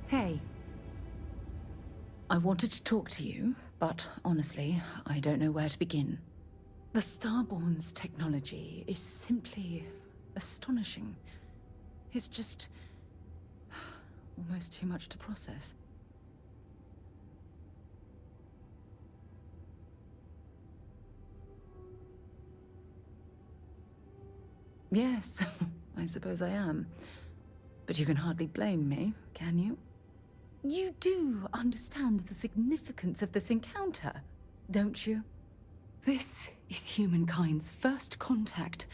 Hey, I wanted to talk to you, but honestly, I don't know where to begin. The Starborn's technology is simply astonishing. It's just almost too much to process. Yes, I suppose I am. But you can hardly blame me, can you? You do understand the significance of this encounter, don't you? This is humankind's first contact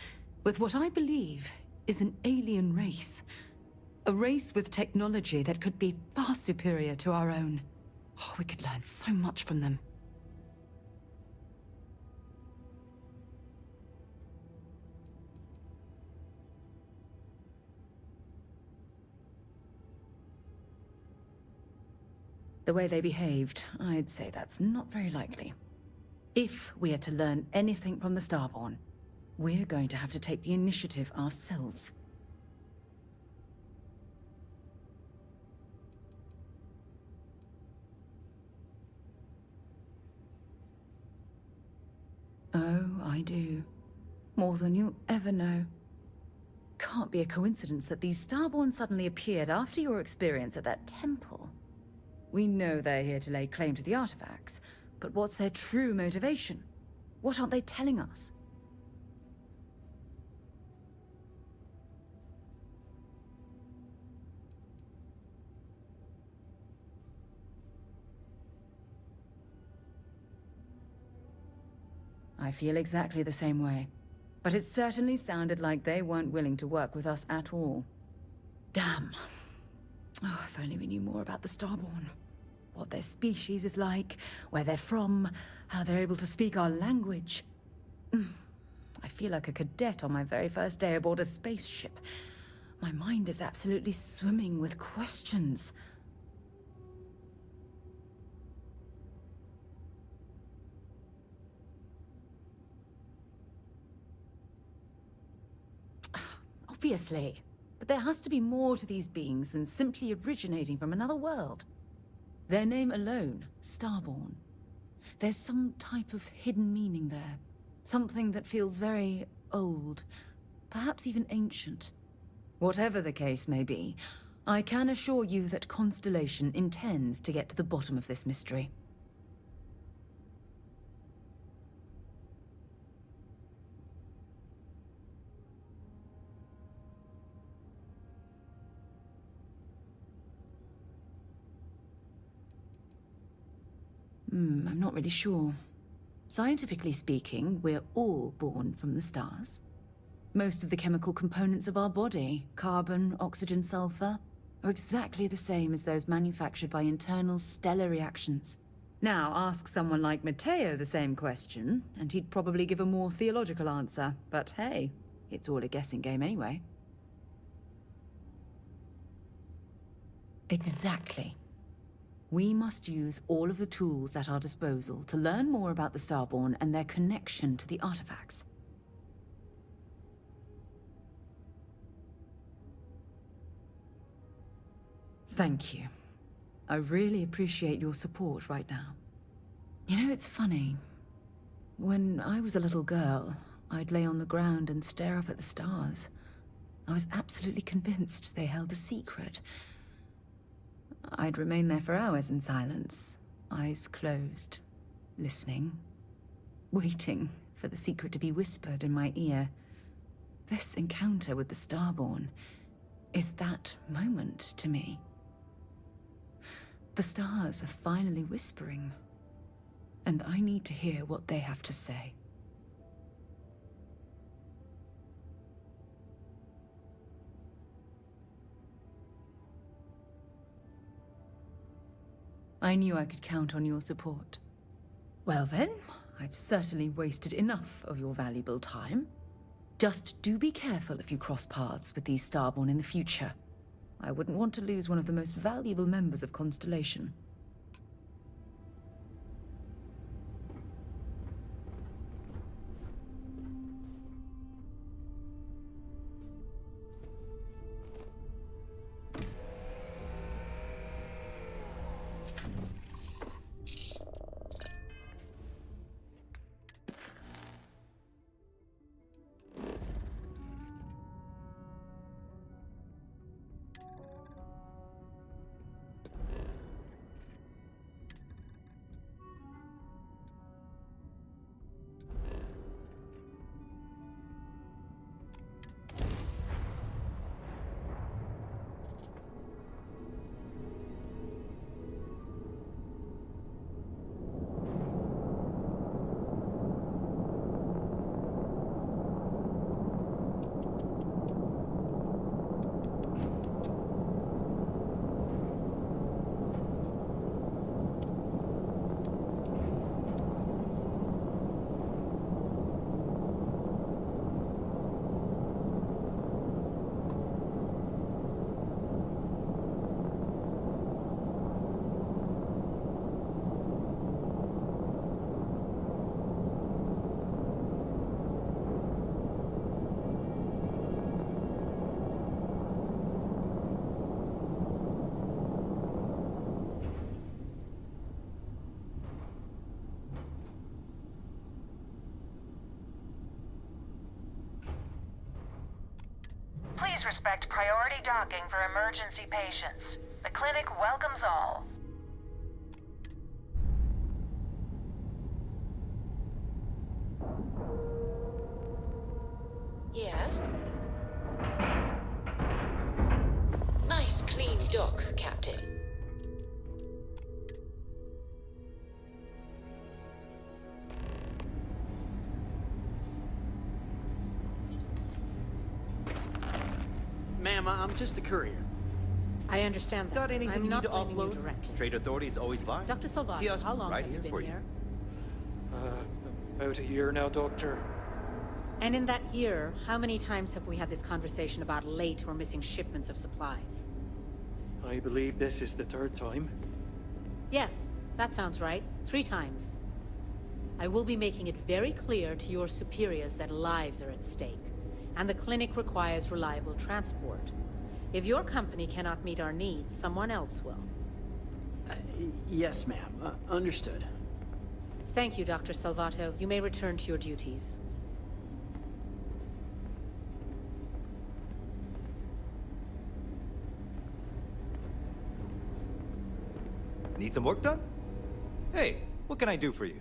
with what I believe is an alien race. A race with technology that could be far superior to our own. Oh, we could learn so much from them. The way they behaved, I'd say that's not very likely. If we are to learn anything from the Starborn, we're going to have to take the initiative ourselves. Oh, I do. More than you'll ever know. Can't be a coincidence that these Starborn suddenly appeared after your experience at that temple. We know they're here to lay claim to the artifacts, but what's their true motivation? What aren't they telling us? I feel exactly the same way. But it certainly sounded like they weren't willing to work with us at all. Damn. Oh, if only we knew more about the Starborn. What their species is like, where they're from, how they're able to speak our language. I feel like a cadet on my very first day aboard a spaceship. My mind is absolutely swimming with questions. Obviously. But there has to be more to these beings than simply originating from another world. Their name alone, Starborn. There's some type of hidden meaning there. Something that feels very old, perhaps even ancient. Whatever the case may be, I can assure you that Constellation intends to get to the bottom of this mystery. I'm not really sure. Scientifically speaking, we're all born from the stars. Most of the chemical components of our body, carbon, oxygen, sulfur, are exactly the same as those manufactured by internal stellar reactions. Now, ask someone like Matteo the same question, and he'd probably give a more theological answer. But hey, it's all a guessing game anyway. Exactly. We must use all of the tools at our disposal to learn more about the Starborn and their connection to the artifacts. Thank you. I really appreciate your support right now. You know, it's funny. When I was a little girl, I'd lay on the ground and stare up at the stars. I was absolutely convinced they held a secret. I'd remain there for hours in silence, eyes closed, listening, waiting for the secret to be whispered in my ear. This encounter with the Starborn is that moment to me. The stars are finally whispering, and I need to hear what they have to say. I knew I could count on your support. Well then, I've certainly wasted enough of your valuable time. Just do be careful if you cross paths with these Starborn in the future. I wouldn't want to lose one of the most valuable members of Constellation. disrespect priority docking for emergency patients. The clinic welcomes all. Yeah? Nice clean dock, Captain. Ma'am, I'm just the courier. I understand that. Got anything I'm you not need to blaming you offload? directly. Trade authorities always buy. Dr. Salvato, Kiosk how long right have you here been for you. here? About a year now, Doctor. And in that year, how many times have we had this conversation about late or missing shipments of supplies? I believe this is the third time. Yes, that sounds right. 3 times. I will be making it very clear to your superiors that lives are at stake, and the clinic requires reliable transport. If your company cannot meet our needs, someone else will. Yes, ma'am. Understood. Thank you, Dr. Salvato. You may return to your duties. Need some work done? Hey, what can I do for you?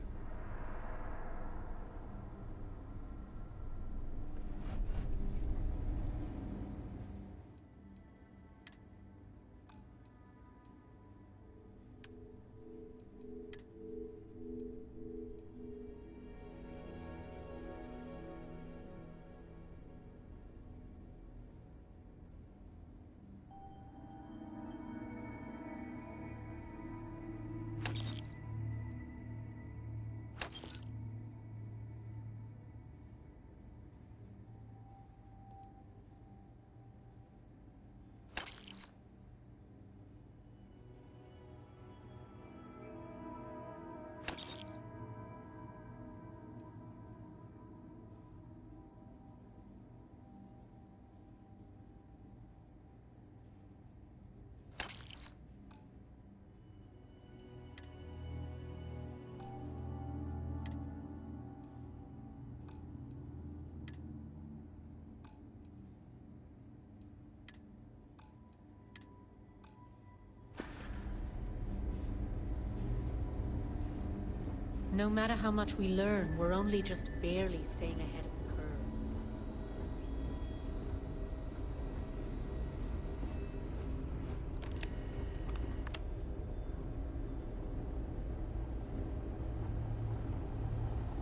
No matter how much we learn, we're only just barely staying ahead of the curve.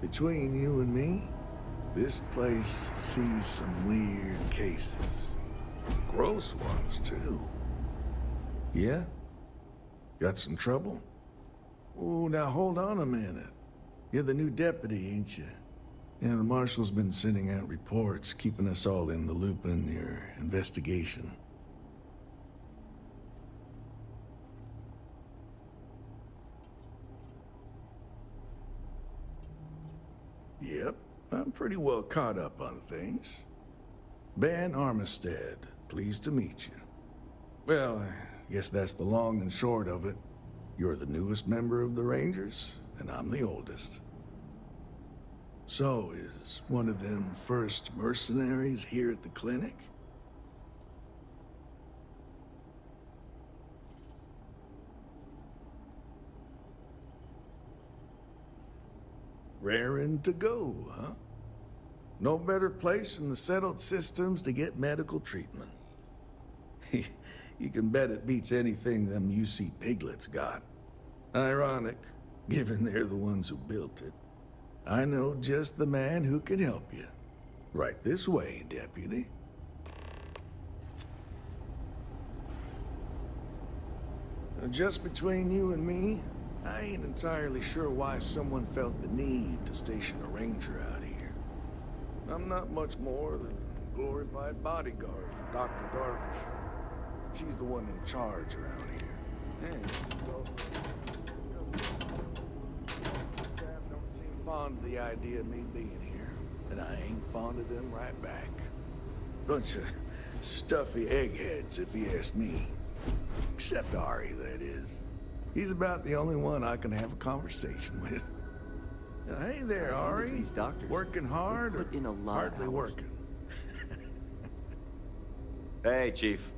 Between you and me, this place sees some weird cases. Gross ones, too. Yeah? Got some trouble? Oh, now hold on a minute. You're the new deputy, ain't you? Yeah, the marshal's been sending out reports, keeping us all in the loop in your investigation. Yep, I'm pretty well caught up on things. Ben Armistead, pleased to meet you. Well, I guess that's the long and short of it. You're the newest member of the Rangers, and I'm the oldest. So, is one of them first mercenaries here at the clinic? Raring to go, huh? No better place in the settled systems to get medical treatment. You can bet it beats anything them UC piglets got. Ironic, given they're the ones who built it. I know just the man who can help you. Right this way, Deputy. Just between you and me, I ain't entirely sure why someone felt the need to station a ranger out here. I'm not much more than a glorified bodyguard for Dr. Darvish. She's the one in charge around here. And, well, staff don't seem fond of the idea of me being here, and I ain't fond of them right back. Bunch of stuffy eggheads, if you ask me. Except Ari, that is. He's about the only one I can have a conversation with. Hey there, Ari. These doctors, working hard they put in a or lot of hardly hours. working? Hey, Chief.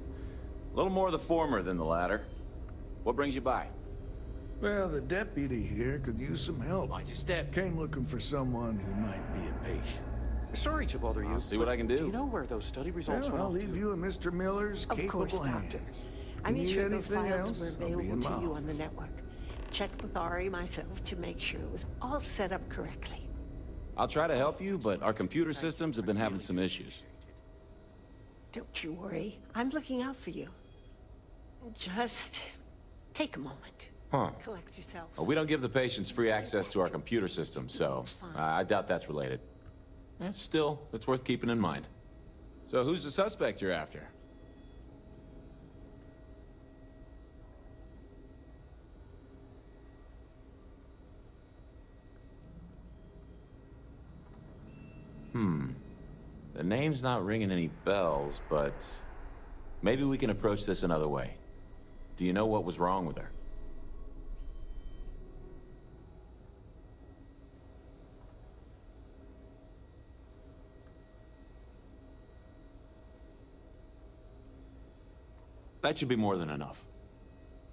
A little more the former than the latter. What brings you by? Well, the deputy here could use some help. Mind your step. Came looking for someone who might be a patient. Sorry to bother you. I'll see what I can do. Do you know where those study results Well, went I'll off leave to? you in Mr. Miller's Of capable course, Doctor. hands. I You made need sure those anything files else, were I'll be available in to my you on the office. network. Checked with Ari myself to make sure it was all set up correctly. I'll try to help you, but our computer systems have been having some issues. Don't you worry. I'm looking out for you. Just take a moment. Huh. Collect yourself. Well, we don't give the patients free access to our computer system, so I doubt that's related. Still, it's worth keeping in mind. So who's the suspect you're after? The name's not ringing any bells, but maybe we can approach this another way. Do you know what was wrong with her? That should be more than enough.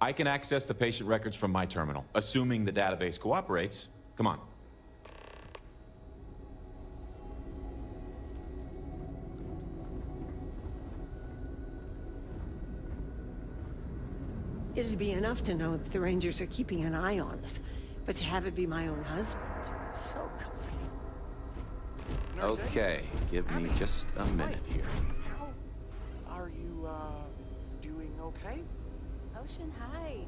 I can access the patient records from my terminal, assuming the database cooperates. Come on. It'd be enough to know that the Rangers are keeping an eye on us, but to have it be my own husband, so comforting. Okay, give me just a minute here. How are you, doing okay? Ocean, hi.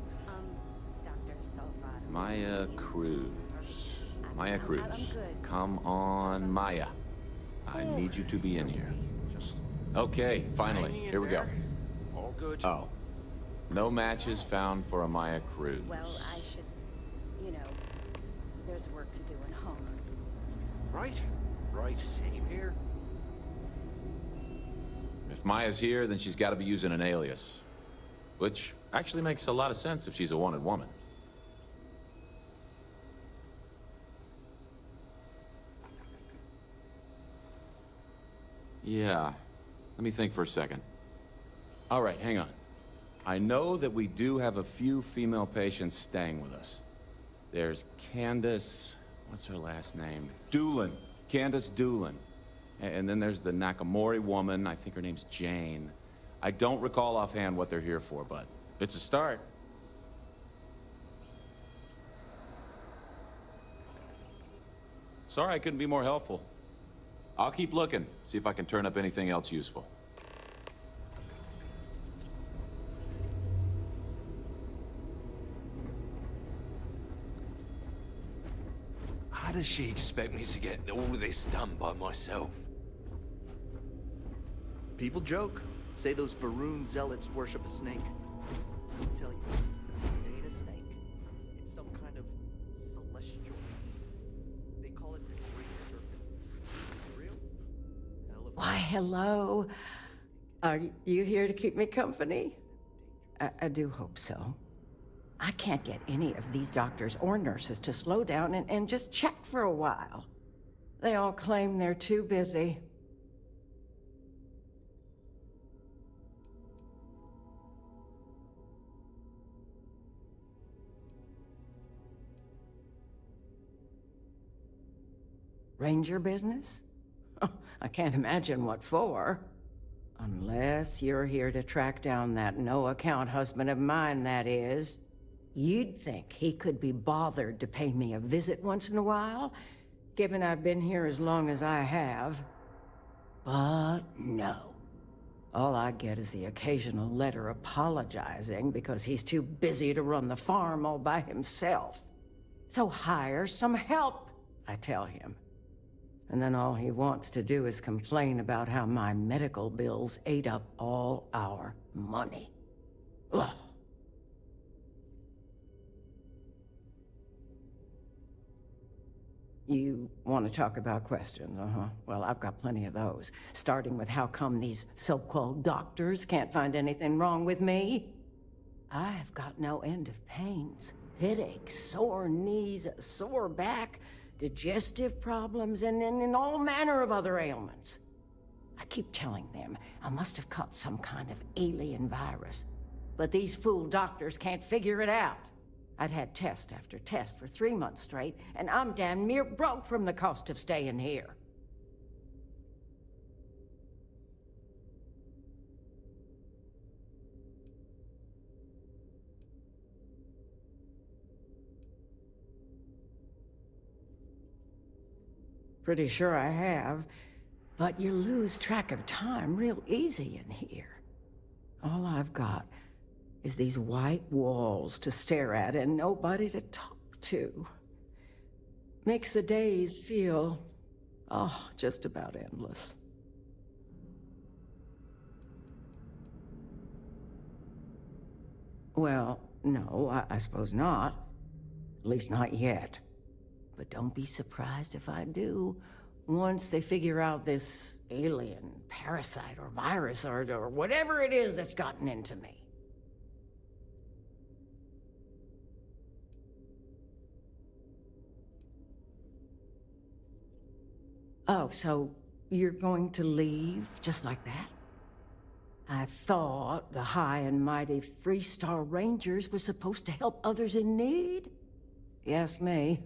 Dr. Sofat. Maya Cruz. Maya Cruz. I'm good. Come on, Maya. I need you to be in here. Okay, finally. Hanging in Here we go. there. All good. Oh. No matches found for a Maya Cruz. Well, I should, you know, there's work to do at home. Right. Same here. If Maya's here, then she's got to be using an alias. Which actually makes a lot of sense if she's a wanted woman. Yeah. Let me think for a second. All right, hang on. I know that we do have a few female patients staying with us. There's Candace... what's her last name? Doolin. Candace Doolin. And then there's the Nakamori woman. I think her name's Jane. I don't recall offhand what they're here for, but it's a start. Sorry I couldn't be more helpful. I'll keep looking, see if I can turn up anything else useful. How does she expect me to get all of this done by myself? People joke. Say those Baroon zealots worship a snake. I'll tell you, it ain't a snake. It's some kind of celestial. They call it the Great Serpent. Real? Hell of a... Why, hello. Are you here to keep me company? I do hope so. I can't get any of these doctors or nurses to slow down and just check for a while. They all claim they're too busy. Ranger business? Oh, I can't imagine what for. Unless you're here to track down that no-account husband of mine, that is. You'd think he could be bothered to pay me a visit once in a while, given I've been here as long as I have. But no. All I get is the occasional letter apologizing because he's too busy to run the farm all by himself. So hire some help, I tell him. And then all he wants to do is complain about how my medical bills ate up all our money. Ugh. You want to talk about questions, Well, I've got plenty of those. Starting with how come these so-called doctors can't find anything wrong with me? I've got no end of pains. Headaches, sore knees, a sore back, digestive problems, and all manner of other ailments. I keep telling them I must have caught some kind of alien virus. But these fool doctors can't figure it out. I'd had test after test for 3 months straight, and I'm damn near broke from the cost of staying here. Pretty sure I have, but you lose track of time real easy in here. All I've got is these white walls to stare at and nobody to talk to. Makes the days feel, oh, just about endless. Well, no, I suppose not. At least not yet. But don't be surprised if I do, once they figure out this alien, parasite, or virus, or whatever it is that's gotten into me. Oh, so you're going to leave just like that? I thought the high and mighty Freestar Rangers were supposed to help others in need. You ask me.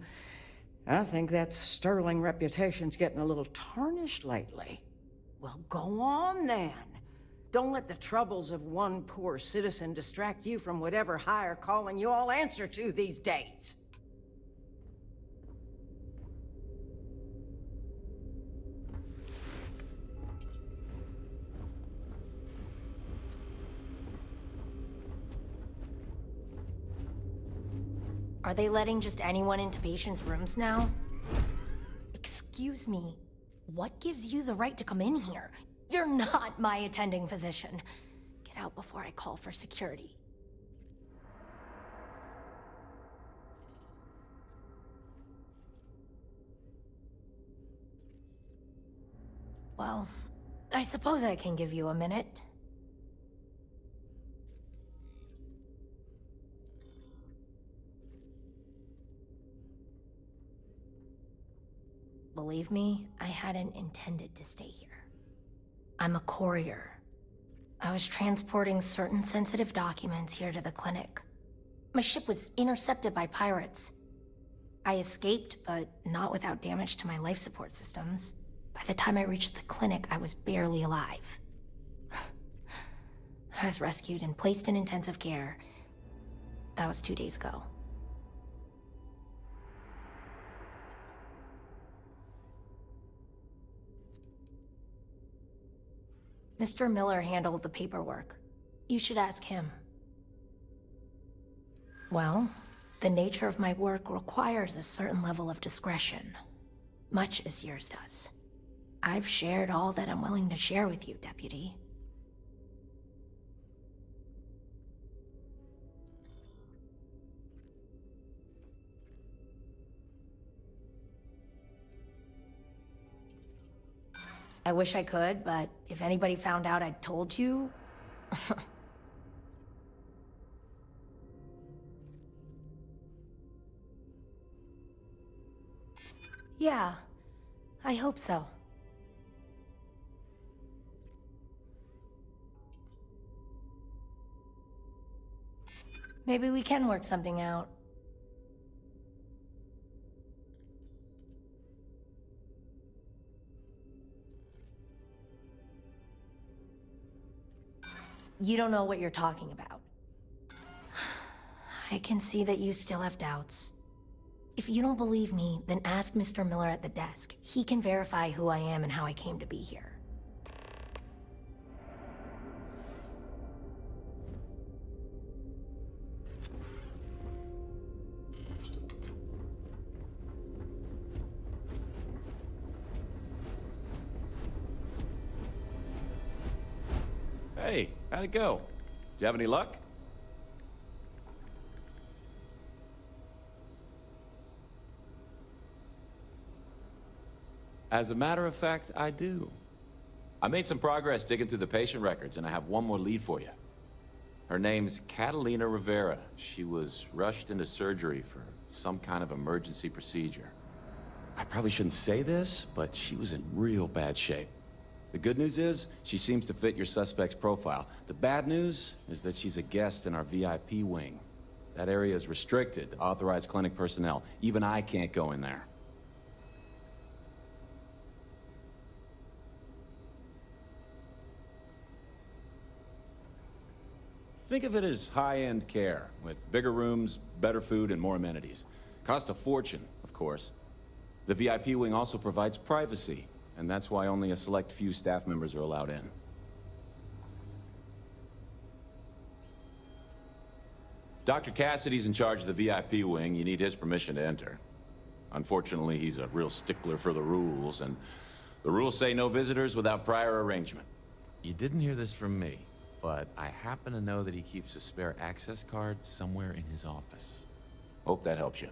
I think that sterling reputation's getting a little tarnished lately. Well, go on then. Don't let the troubles of one poor citizen distract you from whatever higher calling you all answer to these days. Are they letting just anyone into patients' rooms now? Excuse me, what gives you the right to come in here? You're not my attending physician. Get out before I call for security. Well, I suppose I can give you a minute. Believe me, I hadn't intended to stay here. I'm a courier. I was transporting certain sensitive documents here to the clinic. My ship was intercepted by pirates. I escaped, but not without damage to my life support systems. By the time I reached the clinic, I was barely alive. I was rescued and placed in intensive care. That was 2 days ago. Mr. Miller handled the paperwork. You should ask him. Well, the nature of my work requires a certain level of discretion, much as yours does. I've shared all that I'm willing to share with you, Deputy. I wish I could, but if anybody found out I'd told you... Yeah, I hope so. Maybe we can work something out. You don't know what you're talking about. I can see that you still have doubts. If you don't believe me, then ask Mr. Miller at the desk. He can verify who I am and how I came to be here. Hey, how'd it go? Did you have any luck? As a matter of fact, I do. I made some progress digging through the patient records, and I have one more lead for you. Her name's Catalina Rivera. She was rushed into surgery for some kind of emergency procedure. I probably shouldn't say this, but she was in real bad shape. The good news is, she seems to fit your suspect's profile. The bad news is that she's a guest in our VIP wing. That area is restricted to authorized clinic personnel. Even I can't go in there. Think of it as high-end care, with bigger rooms, better food, and more amenities. Cost a fortune, of course. The VIP wing also provides privacy, and that's why only a select few staff members are allowed in. Dr. Cassidy's in charge of the VIP wing. You need his permission to enter. Unfortunately, he's a real stickler for the rules, and the rules say no visitors without prior arrangement. You didn't hear this from me, but I happen to know that he keeps a spare access card somewhere in his office. Hope that helps you.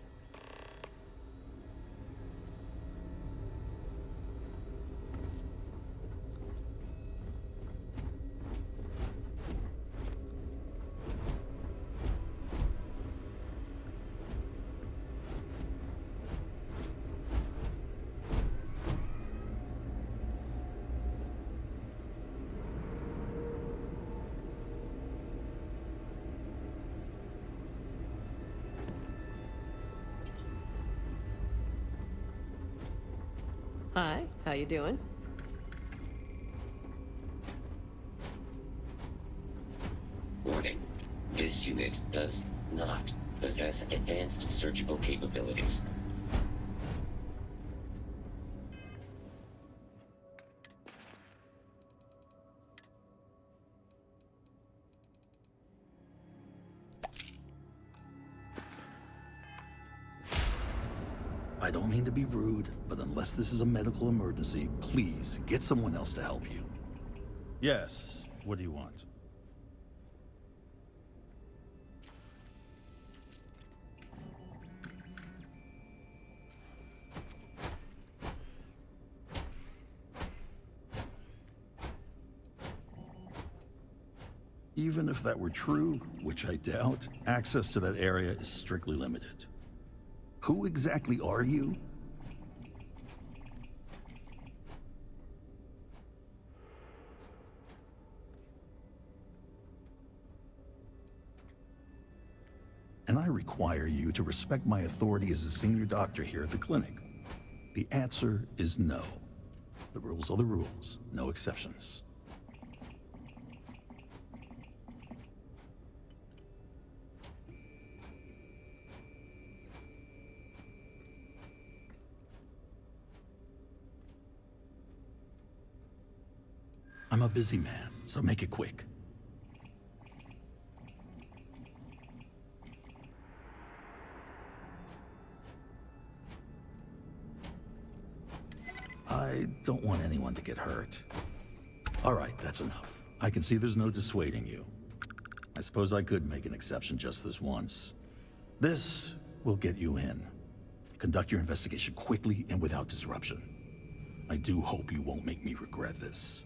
Hi, how you doing? Warning. This unit does not possess advanced surgical capabilities. I don't mean to be rude, but unless this is a medical emergency, please get someone else to help you. Yes. What do you want? Even if that were true, which I doubt, access to that area is strictly limited. Who exactly are you? And I require you to respect my authority as a senior doctor here at the clinic. The answer is no. The rules are the rules, no exceptions. I'm a busy man, so make it quick. I don't want anyone to get hurt. All right, that's enough. I can see there's no dissuading you. I suppose I could make an exception just this once. This will get you in. Conduct your investigation quickly and without disruption. I do hope you won't make me regret this.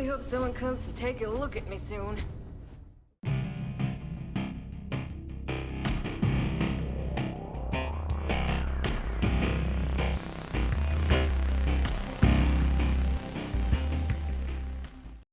hope someone comes to take a look at me soon.